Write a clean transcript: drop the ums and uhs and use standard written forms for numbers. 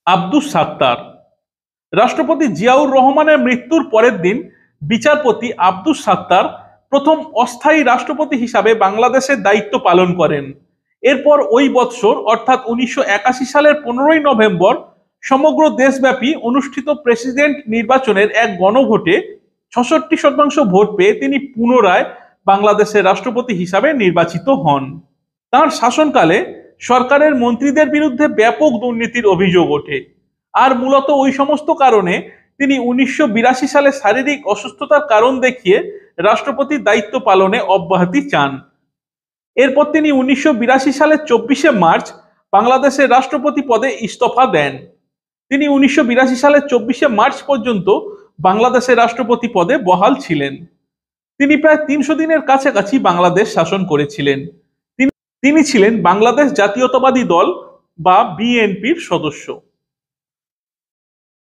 আব্দুস সাত্তার। রাষ্ট্রপতি জিয়াউর রহমানের মৃত্যুর পরের দিন বিচারপতি আব্দুস সাত্তার প্রথম অস্থায়ী রাষ্ট্রপতি হিসাবে বাংলাদেশের দায়িত্ব পালন করেন। এরপর ওই বৎসর অর্থাৎ 1981 সালের 15ই নভেম্বর সমগ্র দেশব্যাপী অনুষ্ঠিত প্রেসিডেন্ট নির্বাচনের এক গণভোটে 66% ভোট পেয়ে তিনি পুনরায় বাংলাদেশের রাষ্ট্রপতি হিসাবে নির্বাচিত হন। তার শাসনকালে সরকারের মন্ত্রীদের বিরুদ্ধে ব্যাপক দুর্নীতির অভিযোগ ওঠে, আর মূলত ওই সমস্ত কারণে তিনি 1982 সালে শারীরিক অসুস্থতার কারণ দেখিয়ে রাষ্ট্রপতির দায়িত্ব পালনে অব্যাহতি চান। এরপর তিনি 1982 সালের 24শে মার্চ বাংলাদেশের রাষ্ট্রপতি পদে ইস্তফা দেন। তিনি 1982 সালের 24শে মার্চ পর্যন্ত বাংলাদেশের রাষ্ট্রপতি পদে বহাল ছিলেন। তিনি প্রায় 300 দিনের কাছাকাছি বাংলাদেশ শাসন করেছিলেন। তিনি ছিলেন বাংলাদেশ জাতীয়তাবাদী দল বা বিএনপির সদস্য।